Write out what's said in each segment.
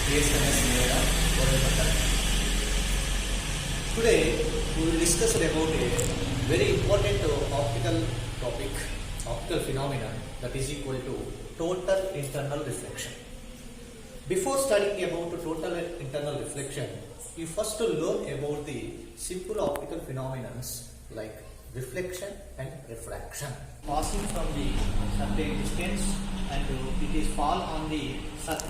ASMS Nera Orapatta. Today we will discuss about a very important optical topic, optical phenomenon that is equal to total internal reflection. Before studying about total internal reflection, you first learn about the simple optical phenomena like reflection and refraction. Passing from the certain distance and it is fall on the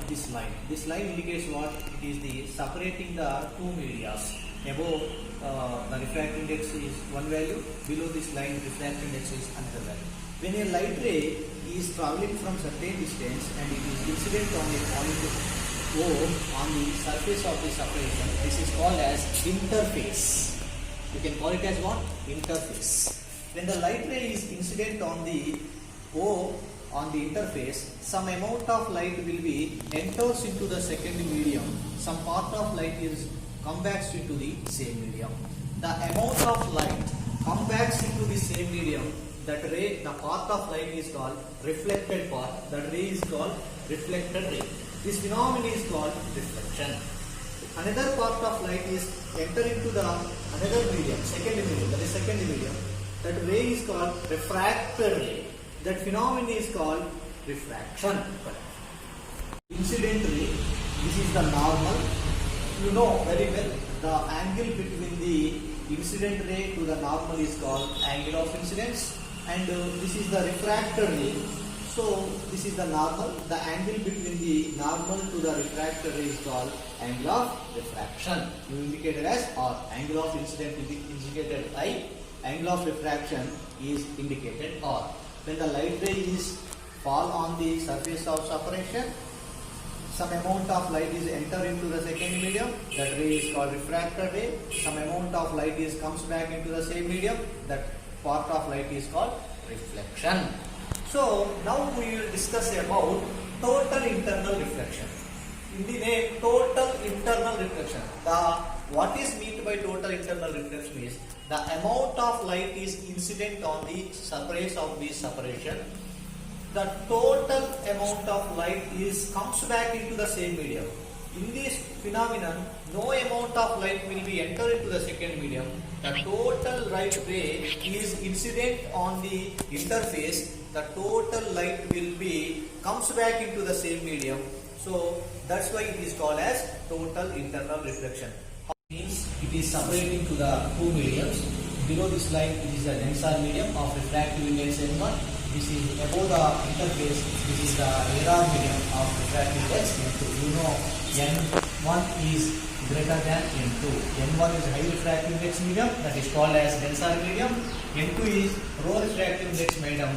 this line. This line indicates what? It is the separating the two medias. Above the refractive index is one value, below this line refractive index is another value. When a light ray is travelling from certain distance and it is incident on a point O on the surface of the separation, this is called as interface. You can call it as what? Interface. When the light ray is incident on the O on the interface, some amount of light will be enters into the second medium, some part of light is come back into the same medium. The amount of light come back into the same medium, that ray, the part of light is called reflected part, that ray is called reflected ray. This phenomenon is called reflection. Another part of light is enter into the another medium, second medium, that is second medium. That ray is called refracted ray. That phenomenon is called refraction. Incident ray, this is the normal. You know very well the angle between the incident ray to the normal is called angle of incidence, and this is the refracted ray. So this is the normal. The angle between the normal to the refracted ray is called angle of refraction. You indicate it as R. Angle of incident is indicated I. Angle of refraction is indicated R. When the light ray is fall on the surface of separation, some amount of light is enter into the second medium, that ray is called refracted ray. Some amount of light is comes back into the same medium, that part of light is called reflection. So now we will discuss about total internal reflection. In the name total internal reflection, what is meant by total internal reflection is the amount of light is incident on the surface of the separation. The total amount of light is comes back into the same medium. In this phenomenon, no amount of light will be enter into the second medium. The total light ray is incident on the interface. The total light will be comes back into the same medium. So that's why it is called as total internal reflection. Means it is separating to the two mediums. Below this line it is a denser medium of refractive index N1. This is above the interface. This is the radar medium of refractive index N2. You know N1 is greater than N2. N1 is high refractive index medium, that is called as denser medium. N2 is low refractive index medium,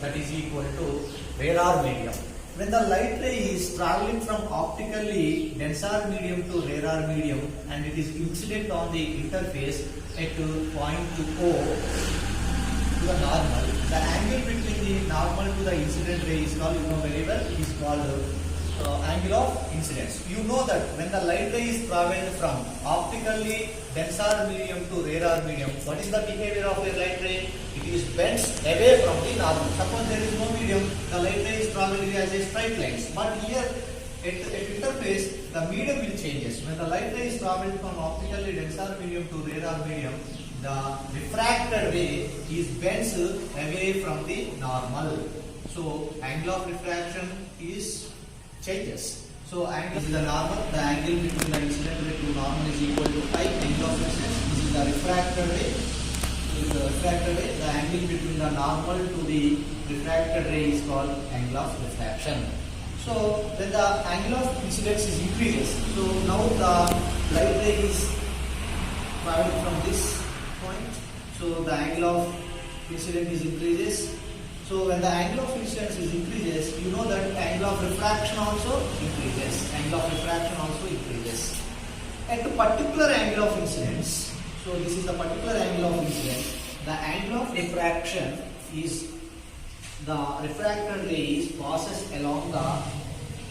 that is equal to radar medium. When the light ray is traveling from optically denser medium to radar medium and it is incident on the interface at point O to the normal, the angle between the normal to the incident ray is called, you know very well, it is called angle of incidence. You know that when the light ray is traveled from optically denser medium to radar medium, what is the behavior of a light ray? It is bends away from the normal. Suppose there is no medium, the light ray is traveling as a straight line. But here at interface, the medium will changes. When the light ray is traveling from optically denser medium to radar medium, the refracted ray is bends away from the normal. So angle of refraction is changes. So angle is the normal. The angle between the incident ray to normal is equal to I. Angle of incidence. This is the refracted ray. This is the refracted ray. The angle between the normal to the refracted ray is called angle of refraction. So when the angle of incidence is increases, so now the light ray is traveling from this point. So the angle of incidence is increases. So when the angle of incidence is increases, you know that angle of refraction also increases. Angle of refraction also increases. At a particular angle of incidence, so this is the particular angle of incidence, the angle of refraction is the refracted ray passes along the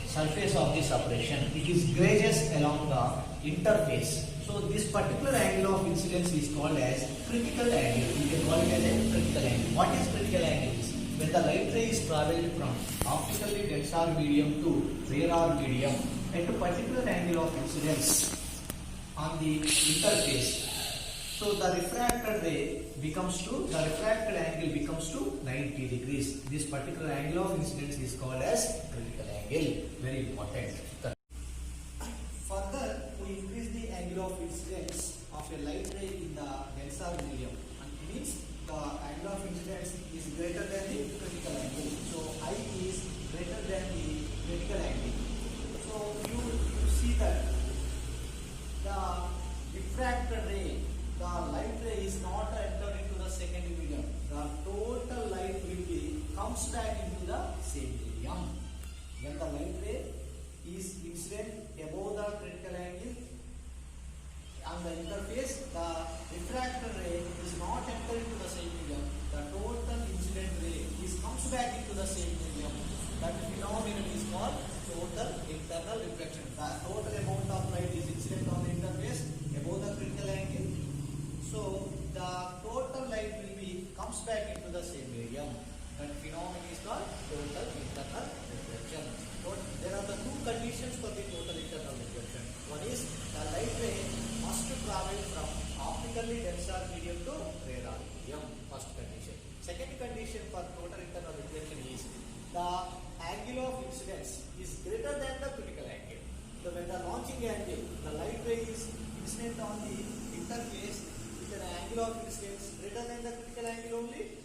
surface of the separation. It is grazes along the interface. So this particular angle of incidence is called as critical angle. You can call it as a critical angle. What is critical angle? When the light ray is traveling from optically denser medium to radar medium at a particular angle of incidence on the interface. So the refracted angle becomes to 90 degrees. This particular angle of incidence is called as critical angle. Very important. Further, we increase the angle of incidence of a light ray in the denser medium. And it means the angle of incidence is greater than the critical angle. So I is greater than the critical angle. So you see that the diffracted ray, the light ray is not entered into the secondary medium. The total light will be comes back into the same medium. When the light ray is incident above the critical angle on the interface, the refracted ray is not entered into the same medium. The total incident ray comes back into the same medium. That phenomenon is called total internal reflection. The total amount of light is incident on the interface above the critical angle. So the total light will be comes back into the same medium. That phenomenon is called total internal reflection. There are the two conditions for the total internal reflection. One is the light ray must travel from optically denser medium to rarer medium. First condition. Second condition for total internal reflection is the angle of incidence is greater than the critical angle. So when the launching angle, the light ray is incident on the interface with an angle of incidence greater than the critical angle only,